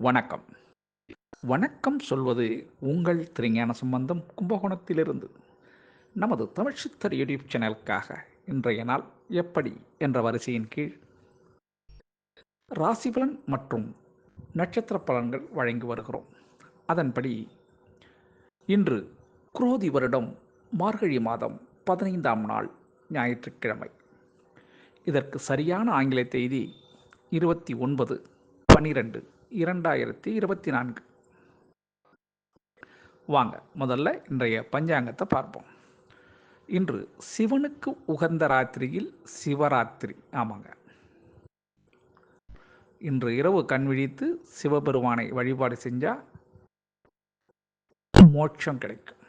வணக்கம். வணக்கம் சொல்வது உங்கள் திருஞான சம்பந்தம் கும்பகோணத்திலிருந்து. நமது தமிழ் சித்தர் யூடியூப் சேனலுக்காக இன்றைய நாள் எப்படி என்ற வரிசையின் கீழ் ராசி பலன் மற்றும் நட்சத்திர பலன்கள் வழங்கி வருகிறோம். அதன்படி இன்று குரோதி வருடம் மார்கழி மாதம் 15ஆம் நாள் ஞாயிற்றுக்கிழமை. இதற்கு சரியான ஆங்கில தேதி 29/12/2024. வாங்க முதல்ல இன்றைய பஞ்சாங்கத்தை பார்ப்போம். இன்று சிவனுக்கு உகந்த ராத்திரியில் சிவராத்திரி. ஆமாங்க, இன்று இரவு கண் விழித்து சிவபெருமானை வழிபாடு செஞ்சா மோட்சம் கிடைக்கும்.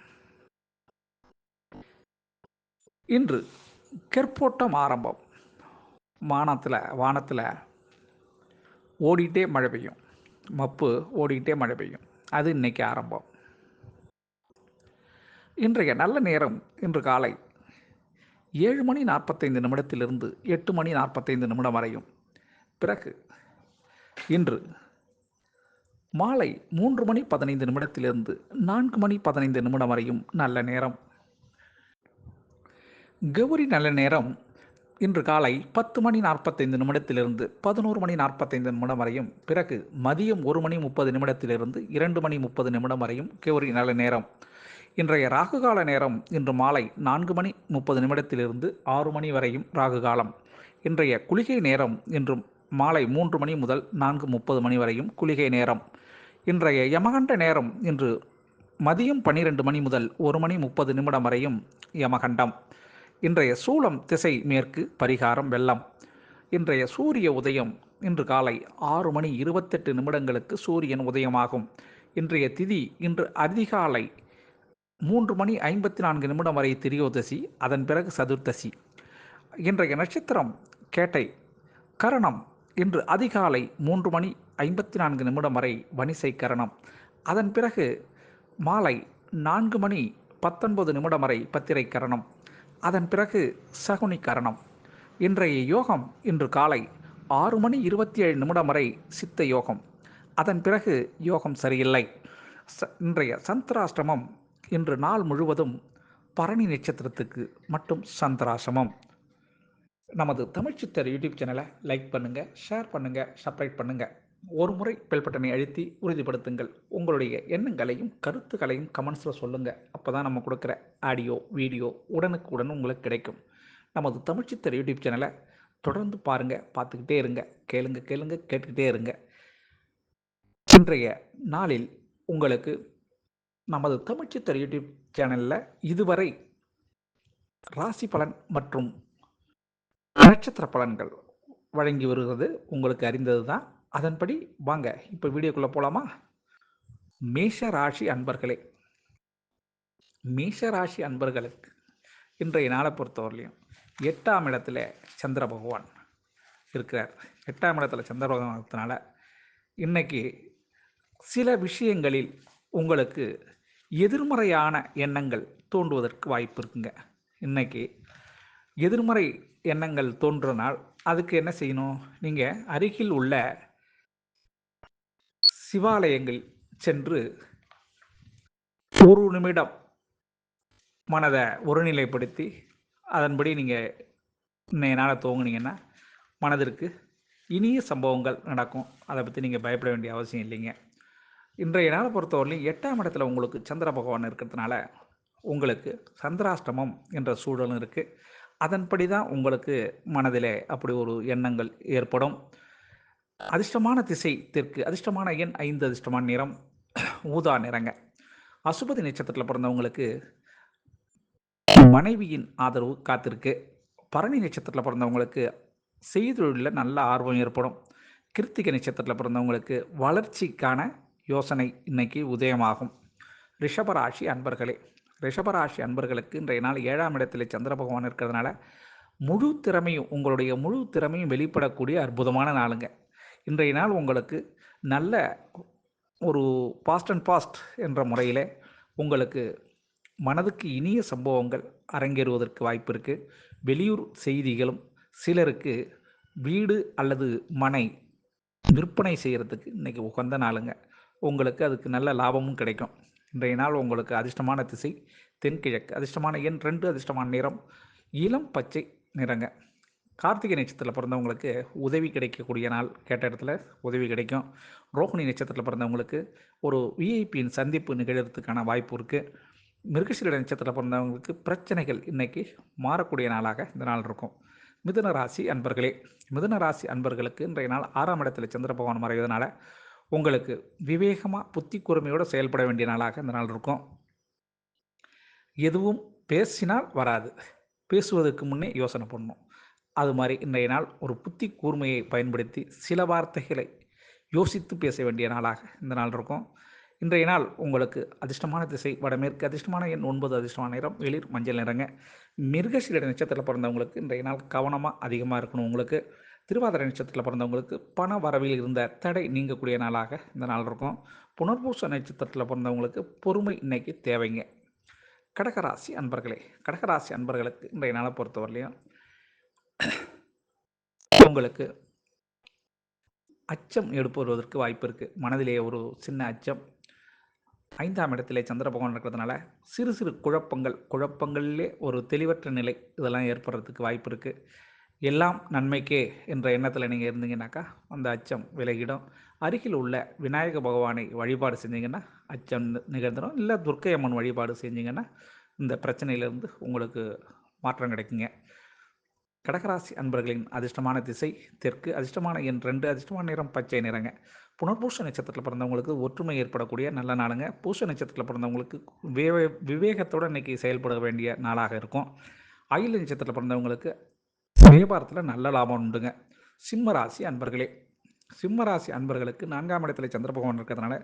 இன்று கெற்போட்டம் ஆரம்பம். வானத்தில் ஓடிட்டே மழை பெய்யும், மப்பு ஓடிக்கிட்டே மழை பெய்யும். அது இன்னைக்கு ஆரம்பம். இன்றைய நல்ல நேரம் இன்று காலை 7:45 8:45 வரையும். பிறகு இன்று மாலை 3:15 4:15 வரையும் நல்ல நேரம். கௌரி நல்ல நேரம் இன்று காலை 10:45 11:45 வரையும். பிறகு மதியம் 1:30 2:30 வரையும் கௌரி நல்ல நேரம். இன்றைய ராகுகால நேரம் இன்று மாலை 4:30 6 வரையும் ராகுகாலம். இன்றைய குளிகை நேரம் இன்று மாலை 3 முதல் 4:30 வரையும் குளிகை நேரம். இன்றைய யமகண்ட நேரம் இன்று மதியம் 12 முதல் 1:30 வரையும் யமகண்டம். இன்றைய சூலம் திசை மேற்கு, பரிகாரம் வெள்ளம். இன்றைய சூரிய உதயம் இன்று காலை 6:28 சூரியன் உதயமாகும். இன்றைய திதி இன்று அதிகாலை 3:54 வரை திரியோதசி, அதன் பிறகு சதுர்த்தசி. இன்றைய நட்சத்திரம் கேட்டை. கரணம் இன்று அதிகாலை 3:54 வரை வணிசை கரணம், அதன் பிறகு மாலை 4:19 வரை பத்திரை கரணம், அதன் பிறகு சகுனி கரணம். இன்றைய யோகம் இன்று காலை 6:27 வரை சித்த யோகம், அதன் பிறகு யோகம் சரியில்லை. இன்றைய சந்திராஷ்டமம் இன்று நாள் முழுவதும் பரணி நட்சத்திரத்துக்கு மட்டும் சந்திராசிரமம். நமது தமிழ் சித்தர் யூடியூப் சேனலை லைக் பண்ணுங்கள், ஷேர் பண்ணுங்கள், சப்ஸ்கிரைப் பண்ணுங்கள். ஒரு முறை பெல் பட்டனை அழுத்தி உறுதிப்படுத்துங்கள். உங்களுடைய எண்ணங்களையும் கருத்துக்களையும் கமெண்ட்ஸில் சொல்லுங்கள். அப்போ தான் நம்ம கொடுக்குற ஆடியோ வீடியோ உடனுக்குடன் உங்களுக்கு கிடைக்கும். நமது தமிழ் சித்தர் யூடியூப் சேனலை தொடர்ந்து பாருங்கள், பார்த்துக்கிட்டே இருங்க, கேளுங்க கேட்டுக்கிட்டே இருங்க. இன்றைய நாளில் உங்களுக்கு நமது தமிழ் சித்தர் யூடியூப் சேனலில் இதுவரை ராசி பலன் மற்றும் நட்சத்திர பலன்கள் வழங்கி வருகிறது, உங்களுக்கு அறிந்தது தான். அதன்படி வாங்க இப்போ வீடியோக்குள்ளே போகலாமா? மேஷ ராசி அன்பர்களே, மேஷ ராசி அன்பர்களுக்கு இன்றைய நாளை பொறுத்தவரையிலையும் 8ஆம் இடத்துல சந்திர பகவான் இருக்கிறார். 8ஆம் இடத்துல சந்திர பகவான் இருக்கிறதுனால இன்னைக்கு சில விஷயங்களில் உங்களுக்கு எதிர்மறையான எண்ணங்கள் தோன்றுவதற்கு வாய்ப்பு இருக்குங்க. இன்னைக்கு எதிர்மறை எண்ணங்கள் தோன்றினால் அதுக்கு என்ன செய்யணும்? நீங்கள் அருகில் உள்ள சிவாலயங்கள் சென்று ஒரு நிமிடம் மனதை ஒருநிலைப்படுத்தி அதன்படி நீங்கள் இன்னைய நாளை துவங்குனீங்கன்னா மனதிற்கு இனிய சம்பவங்கள் நடக்கும். அதை பற்றி நீங்கள் பயப்பட வேண்டிய அவசியம் இல்லைங்க. இன்றைய நாளை பொறுத்தவரையிலும் 8ஆம் இடத்துல உங்களுக்கு சந்திர பகவான் இருக்கிறதுனால உங்களுக்கு சந்திராஷ்டமம் என்ற சூழலும் இருக்குது. அதன்படி தான் உங்களுக்கு மனதில் அப்படி ஒரு எண்ணங்கள் ஏற்படும். அதிர்ஷ்டமான திசை தெற்கு, அதிர்ஷ்டமான எண் 5, அதிர்ஷ்டமான நிறம் ஊதா நிறங்க. அசுபதி நட்சத்திரத்தில் பிறந்தவங்களுக்கு மனைவியின் ஆதரவு காத்திருக்கு. பரணி நட்சத்திரத்தில் பிறந்தவங்களுக்கு செய்தொழிலில் நல்ல ஆர்வம் ஏற்படும். கிருத்திகை நட்சத்திரத்தில் பிறந்தவங்களுக்கு வளர்ச்சிக்கான யோசனை இன்னைக்கு உதயமாகும். ரிஷபராசி அன்பர்களே, ரிஷபராசி அன்பர்களுக்கு இன்றைய நாள் 7ஆம் இடத்தில் சந்திர பகவான் இருக்கிறதுனால உங்களுடைய முழு திறமையும் வெளிப்படக்கூடிய அற்புதமான நாளுங்க. இன்றைய நாள் உங்களுக்கு நல்ல ஒரு பாஸ்ட் என்ற முறையில் உங்களுக்கு மனதுக்கு இனிய சம்பவங்கள் அரங்கேறுவதற்கு வாய்ப்பு இருக்குது. வெளியூர் செய்திகளும், சிலருக்கு வீடு அல்லது மனை விற்பனை செய்கிறதுக்கு இன்றைக்கி உகந்த நாளுங்க. உங்களுக்கு அதுக்கு நல்ல லாபமும் கிடைக்கும். இன்றைய நாள் உங்களுக்கு அதிர்ஷ்டமான திசை தென்கிழக்கு, அதிர்ஷ்டமான எண் 2, அதிர்ஷ்டமான நிறம் இளம் பச்சை நிறங்க. கார்த்திகை நட்சத்திரத்தில் பிறந்தவங்களுக்கு உதவி கிடைக்கக்கூடிய நாள், கேட்ட இடத்துல உதவி கிடைக்கும். ரோகிணி நட்சத்திரத்தில் பிறந்தவங்களுக்கு ஒரு விஐபியின் சந்திப்பு நிகழ்கிறதுக்கான வாய்ப்பு இருக்குது. மிருகசீரிட நட்சத்திரத்தில் பிறந்தவங்களுக்கு பிரச்சனைகள் இன்றைக்கி மாறக்கூடிய நாளாக இந்த நாள் இருக்கும். மிதுன ராசி அன்பர்களே, மிதுன ராசி அன்பர்களுக்கு இன்றைய நாள் 6ஆம் இடத்துல சந்திர பகவான் மறைவதனால உங்களுக்கு விவேகமாக புத்தி கூர்மையோடு செயல்பட வேண்டிய நாளாக இந்த நாள் இருக்கும். எதுவும் பேசினால் வராது, பேசுவதற்கு முன்னே யோசனை பண்ணணும். அது மாதிரி இன்றைய நாள் ஒரு புத்தி கூர்மையை பயன்படுத்தி சில வார்த்தைகளை யோசித்து பேச வேண்டிய நாளாக இந்த நாள் இருக்கும். இன்றைய நாள் உங்களுக்கு அதிர்ஷ்டமான திசை வடமேற்கு, அதிர்ஷ்டமான எண் 9, அதிர்ஷ்டமான நிறம் வெளிர் மஞ்சள் நிறங்க. மிருகசீரிட நட்சத்திரத்தில் பிறந்தவங்களுக்கு இன்றைய நாள் கவனமாக அதிகமாக இருக்கணும். உங்களுக்கு திருவாதிரை நட்சத்திரத்தில் பிறந்தவங்களுக்கு பண வரவில் இருந்த தடை நீங்கக்கூடிய நாளாக இந்த நாள் இருக்கும். புனர்பூச நட்சத்திரத்தில் பிறந்தவங்களுக்கு பொறுமை இன்னைக்கு தேவைங்க. கடகராசி அன்பர்களே, கடகராசி அன்பர்களுக்கு இன்றைய நாளை பொறுத்தவரையிலையும் உங்களுக்கு அச்சம் எடுப்பதற்கு வாய்ப்பு இருக்குது. மனதிலேயே ஒரு சின்ன அச்சம். 5ஆம் இடத்திலே சந்திர பகவான் இருக்கிறதுனால சிறு சிறு குழப்பங்களிலே ஒரு தெளிவற்ற நிலை இதெல்லாம் ஏற்படுறதுக்கு வாய்ப்பு இருக்குது. எல்லாம் நன்மைக்கே என்ற எண்ணத்தில் நீங்கள் இருந்தீங்கன்னாக்கா அந்த அச்சம் விலகிடும். அருகில் உள்ள விநாயக பகவானை வழிபாடு செஞ்சீங்கன்னா அச்சம் நிகழ்ந்துடும். இல்லை துர்க்கை அம்மன் வழிபாடு செஞ்சீங்கன்னா இந்த பிரச்சனையிலேருந்து உங்களுக்கு மாற்றம் கிடைக்குங்க. கடகராசி அன்பர்களின் அதிர்ஷ்டமான திசை தெற்கு, அதிர்ஷ்டமான எண் 2, அதிர்ஷ்டமான நிறம் பச்சை நிறங்க. புனர்பூச நட்சத்திரத்தில் பிறந்தவங்களுக்கு ஒற்றுமை ஏற்படக்கூடிய நல்ல நாளுங்க. பூச நட்சத்திரத்தில் பிறந்தவங்களுக்கு விவேகத்தோடு இன்றைக்கி செயல்பட வேண்டிய நாளாக இருக்கும். ஆயில்ய நட்சத்திரத்தில் பிறந்தவங்களுக்கு வியாபாரத்தில் நல்ல லாபம் உண்டுங்க. சிம்ம ராசி அன்பர்களே, சிம்ம ராசி அன்பர்களுக்கு 4ஆம் இடத்துல சந்திர பகவான் இருக்கிறதுனால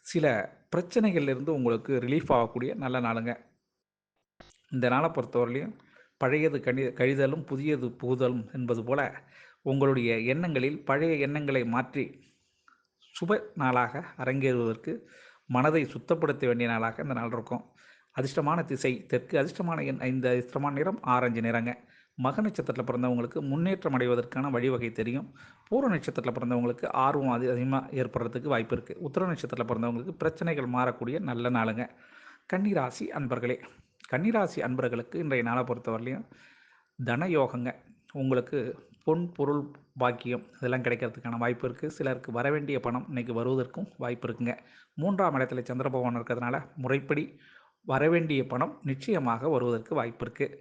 சில பிரச்சனைகள்லேருந்து உங்களுக்கு ரிலீஃப் ஆகக்கூடிய நல்ல நாளுங்க. இந்த நாளை பொறுத்தவரையிலையும் பழையது கழிதலும் புதியது புகுதலும் என்பது போல உங்களுடைய எண்ணங்களில் பழைய எண்ணங்களை மாற்றி சுப நாளாக அரங்கேறுவதற்கு மனதை சுத்தப்படுத்த வேண்டிய நாளாக இந்த நாள் இருக்கும். அதிர்ஷ்டமான திசை தெற்கு, அதிர்ஷ்டமான எண் 5, அதிர்ஷ்டமான நிறம் ஆரஞ்சு நிறங்க. மக நட்சத்திரத்தில் பிறந்தவங்களுக்கு முன்னேற்றம் அடைவதற்கான வழிவகை தெரியும். பூர்வ நட்சத்திரத்தில் பிறந்தவங்களுக்கு ஆர்வம் அதிகமாக ஏற்படுறதுக்கு வாய்ப்பு இருக்குது. உத்திர நட்சத்திரத்தில் பிறந்தவங்களுக்கு பிரச்சனைகள் மாறக்கூடிய நல்ல நாளுங்க. கன்னிராசி அன்பர்களே, கன்னிராசி அன்பர்களுக்கு இன்றைய நாளை பொறுத்தவரையிலையும் தன யோகங்க. உங்களுக்கு பொன் பொருள் பாக்கியம் இதெல்லாம் கிடைக்கிறதுக்கான வாய்ப்பு இருக்குது. சிலருக்கு வரவேண்டிய பணம் இன்றைக்கி வருவதற்கும் வாய்ப்பு இருக்குங்க. 3ஆம் இடத்துல சந்திர பகவான் இருக்கிறதுனால முறைப்படி வரவேண்டிய பணம் நிச்சயமாக வருவதற்கு வாய்ப்பு இருக்குது.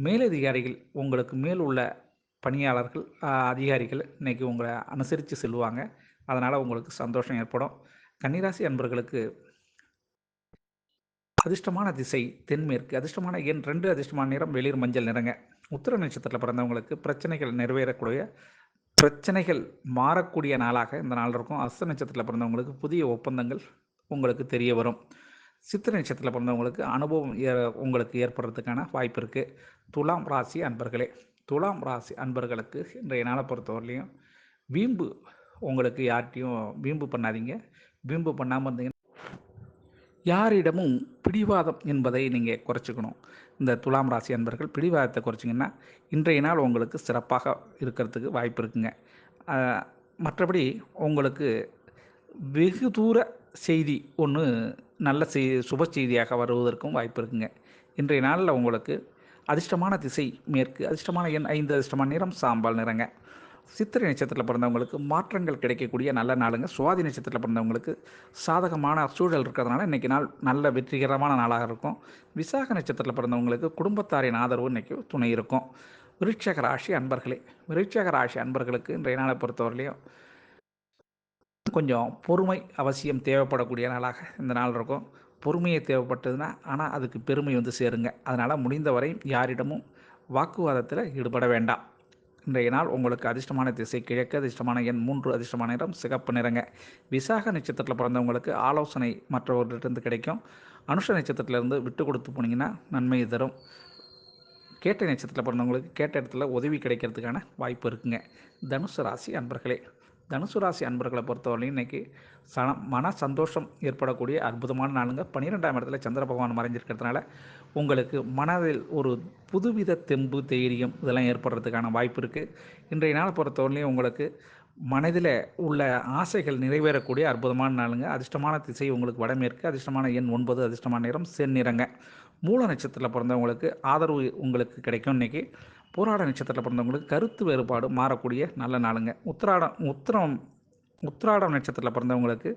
மேலதிகாரிகள் உங்களுக்கு மேல் உள்ள பணியாளர்கள் அதிகாரிகள் இன்றைக்கி உங்களை அனுசரித்து செல்வாங்க. அதனால் உங்களுக்கு சந்தோஷம் ஏற்படும். கன்னிராசி அன்பர்களுக்கு அதிர்ஷ்டமான திசை தென்மேற்கு, அதிர்ஷ்டமான எண் 2, அதிர்ஷ்டமான நிறம் வெளிர் மஞ்சள் நிறங்க. உத்திர நட்சத்திரத்தில் பிறந்தவங்களுக்கு பிரச்சனைகள் நிறைவேறக்கூடிய பிரச்சனைகள் மாறக்கூடிய நாளாக இந்த நாள் இருக்கும். அஸ்த நட்சத்திரத்தில் பிறந்தவங்களுக்கு புதிய ஒப்பந்தங்கள் உங்களுக்கு தெரிய வரும். சித்திரை நட்சத்திரத்தில் பிறந்தவங்களுக்கு அனுபவம் உங்களுக்கு ஏற்படுறதுக்கான வாய்ப்பு இருக்குது. துலாம் ராசி அன்பர்களே, துலாம் ராசி அன்பர்களுக்கு இன்றைய நாளை பொறுத்தவரையிலையும் வீம்பு உங்களுக்கு யார்கிட்டையும் வீம்பு பண்ணாதீங்க. வீம்பு பண்ணாமல் இருந்தீங்கன்னா யாரிடமும் பிடிவாதம் என்பதை நீங்கள் குறைச்சிக்கணும். இந்த துலாம் ராசி அன்பர்கள் பிடிவாதத்தை குறைச்சிங்கன்னா இன்றைய நாள் உங்களுக்கு சிறப்பாக இருக்கிறதுக்கு வாய்ப்பு இருக்குங்க. மற்றபடி உங்களுக்கு வெகு தூர செய்தி ஒன்று நல்ல சுப செய்தியாக வருவதற்கும் வாய்ப்பு இருக்குங்க. இன்றைய நாளில் உங்களுக்கு அதிர்ஷ்டமான திசை மேற்கு, அதிர்ஷ்டமான எண் 5, அதிர்ஷ்டமான நிறம் சாம்பல் நிறங்க. சித்திரை நட்சத்திரத்தில் பிறந்தவங்களுக்கு மாற்றங்கள் கிடைக்கக்கூடிய நல்ல நாளுங்க. சுவாதி நட்சத்திரத்தில் பிறந்தவங்களுக்கு சாதகமான சூழல் இருக்கிறதுனால இன்றைக்கி நாள் நல்ல வெற்றிகரமான நாளாக இருக்கும். விசாக நட்சத்திரத்தில் பிறந்தவங்களுக்கு குடும்பத்தாரின் ஆதரவு இன்றைக்கி துணை இருக்கும். விருட்சக ராசி அன்பர்களே, விருட்சக ராசி அன்பர்களுக்கு இன்றைய நாளை பொறுத்தவரையிலையும் கொஞ்சம் பொறுமை அவசியம் தேவைப்படக்கூடிய நாளாக இந்த நாள் இருக்கும். பொறுமையை தேவைப்பட்டதுன்னா ஆனால் அதுக்கு பெருமை வந்து சேருங்க. அதனால் முடிந்தவரை யாரிடமும் வாக்குவாதத்தில் ஈடுபட வேண்டாம். இன்றைய நாள் உங்களுக்கு அதிர்ஷ்டமான திசை கிழக்கு, அதிர்ஷ்டமான எண் 3, அதிர்ஷ்டமான நிறம் சிகப்பு நிறங்க. விசாக நட்சத்திரத்தில் பிறந்தவங்களுக்கு ஆலோசனை மற்றவர்களிடந்து கிடைக்கும். அனுஷ நட்சத்திரத்திலிருந்து விட்டு கொடுத்து போனீங்கன்னா நன்மை தரும். கேட்டை நட்சத்திரத்தில் பிறந்தவங்களுக்கு கேட்ட இடத்துல உதவி கிடைக்கிறதுக்கான வாய்ப்பு இருக்குங்க. தனுசு ராசி அன்பர்களே, தனுசு ராசி அன்பர்களை பொறுத்தவரையிலும் இன்றைக்கி மன சந்தோஷம் ஏற்படக்கூடிய அற்புதமான நாளுங்க. 12ஆம் இடத்துல சந்திர பகவான் மறைஞ்சிருக்கிறதுனால உங்களுக்கு மனதில் ஒரு புதுவித தெம்பு தைரியம் இதெல்லாம் ஏற்படுறதுக்கான வாய்ப்பு இருக்குது. இன்றைய நாளை பொறுத்தவரையிலையும் உங்களுக்கு மனதில் உள்ள ஆசைகள் நிறைவேறக்கூடிய அற்புதமான நாளுங்க. அதிர்ஷ்டமான திசை உங்களுக்கு வடமேற்கு, அதிர்ஷ்டமான எண் 9, அதிர்ஷ்டமான நிறம் செந்நிறங்க. மூல நட்சத்திரத்தில் பிறந்தவங்களுக்கு ஆதரவு உங்களுக்கு கிடைக்கும் இன்றைக்கி. போராட நட்சத்திரத்தில் பிறந்தவங்களுக்கு கருத்து வேறுபாடு மாறக்கூடிய நல்ல நாளுங்க. உத்திராடம் நட்சத்திரத்தில் பிறந்தவங்களுக்கு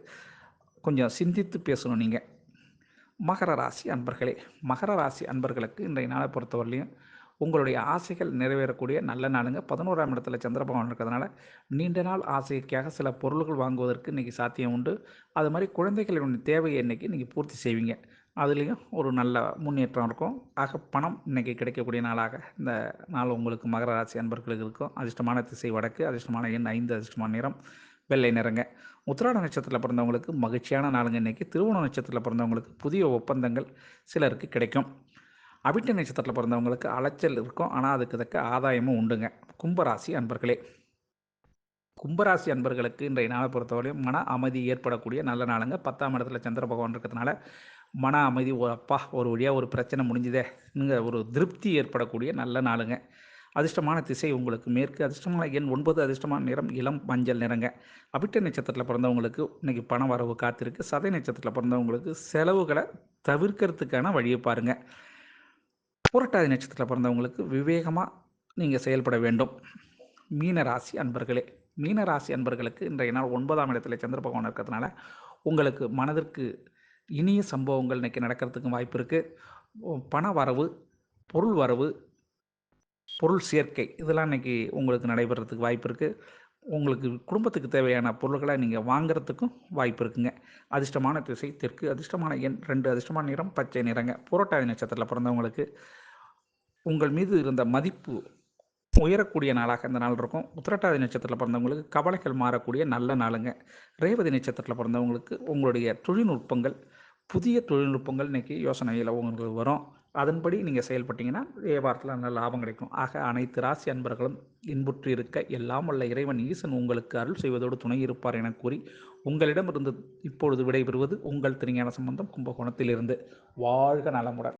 கொஞ்சம் சிந்தித்து பேசணும் நீங்கள். மகர ராசி அன்பர்களே, மகர ராசி அன்பர்களுக்கு இன்றைய நாளை பொறுத்தவரையிலையும் உங்களுடைய ஆசைகள் நிறைவேறக்கூடிய நல்ல நாளுங்க. 11ஆம் இடத்துல சந்திர பகவான் இருக்கிறதுனால நீண்ட நாள் ஆசைக்காக சில பொருள்கள் வாங்குவதற்கு இன்றைக்கி சாத்தியம் உண்டு. அது மாதிரி குழந்தைகளின் தேவையை இன்றைக்கி நீங்கள் பூர்த்தி செய்வீங்க. அதுலேயும் ஒரு நல்ல முன்னேற்றம் இருக்கும். ஆக பணம் இன்றைக்கி கிடைக்கக்கூடிய நாளாக இந்த நாள் உங்களுக்கு மகர ராசி அன்பர்களுக்கு இருக்கும். அதிர்ஷ்டமான திசை வடக்கு, அதிர்ஷ்டமான எண் 5, அதிர்ஷ்டமான நிறம் வெள்ளை நிறங்க. உத்திராட நட்சத்திரத்தில் பிறந்தவங்களுக்கு மகிழ்ச்சியான நாளுங்க இன்றைக்கி. திருவோண நட்சத்திரத்தில் பிறந்தவங்களுக்கு புதிய ஒப்பந்தங்கள் சிலருக்கு கிடைக்கும். அவிட்ட நட்சத்திரத்தில் பிறந்தவங்களுக்கு அலைச்சல் இருக்கும், ஆனால் அதுக்கு தக்க ஆதாயமும் உண்டுங்க. கும்பராசி அன்பர்களே, கும்பராசி அன்பர்களுக்கு இன்றைய நாளை பொறுத்தவரையும் மன அமைதி ஏற்படக்கூடிய நல்ல நாளுங்க. 10ஆம் இடத்துல சந்திர பகவான் இருக்கிறதுனால மன அமைதி, அப்பா ஒரு வழியாக ஒரு பிரச்சனை முடிஞ்சுதே ஒரு திருப்தி ஏற்படக்கூடிய நல்ல நாளுங்க. அதிர்ஷ்டமான திசை உங்களுக்கு மேற்கு, அதிர்ஷ்டமான எண் 9, அதிர்ஷ்டமான நிறம் இளம் மஞ்சள் நிறங்க. அவிட்ட நட்சத்திரத்தில் பிறந்தவங்களுக்கு இன்றைக்கி பண வரவு காத்திருக்கு. சதய நட்சத்திரத்தில் பிறந்தவங்களுக்கு செலவுகளை தவிர்க்கிறதுக்கான வழியை பாருங்கள். புரட்டாதி நட்சத்திரத்தில் பிறந்தவங்களுக்கு விவேகமாக நீங்கள் செயல்பட வேண்டும். மீனராசி அன்பர்களே, மீனராசி அன்பர்களுக்கு இன்றைய நாள் 9ஆம் இடத்துல சந்திர பகவான் இருக்கிறதுனால உங்களுக்கு மனதிற்கு இனிய சம்பவங்கள் இன்றைக்கி நடக்கிறதுக்கும் வாய்ப்பு இருக்குது. பண வரவு, பொருள் வரவு, பொருள் சேர்க்கை இதெல்லாம் இன்றைக்கி உங்களுக்கு நடைபெறத்துக்கு வாய்ப்பு இருக்குது. உங்களுக்கு குடும்பத்துக்கு தேவையான பொருள்களை நீங்கள் வாங்கிறதுக்கும் வாய்ப்பு இருக்குங்க. அதிர்ஷ்டமான திசை தெற்கு, அதிர்ஷ்டமான எண் 2, அதிர்ஷ்டமான நிறம் பச்சை நிறங்க. புரட்டாதி நட்சத்திரத்தில் பிறந்தவங்களுக்கு உங்கள் மீது இருந்த மதிப்பு உயரக்கூடிய நாளாக இந்த நாள் இருக்கும். உத்திரட்டாதி நட்சத்திரத்தில் பிறந்தவங்களுக்கு கவலைகள் மாறக்கூடிய நல்ல நாளுங்க. ரேவதி நட்சத்திரத்தில் பிறந்தவங்களுக்கு உங்களுடைய தொழில்நுட்பங்கள், புதிய தொழில்நுட்பங்கள் இன்றைக்கி யோசனையில் உங்களுக்கு வரும். அதன்படி நீங்கள் செயல்பட்டீங்கன்னா வியாபாரத்தில் நல்ல லாபம் கிடைக்கும். ஆக அனைத்து ராசி அன்பர்களும் இன்புற்று இருக்க எல்லாம் வல்ல இறைவன் ஈசன் உங்களுக்கு அருள் செய்வதோடு துணை இருப்பார் என கூறி உங்களிடமிருந்து இப்பொழுது விடைபெறுவது உங்கள் திருஞான சம்பந்தம், கும்பகோணத்திலிருந்து. வாழ்க நலமுடன்.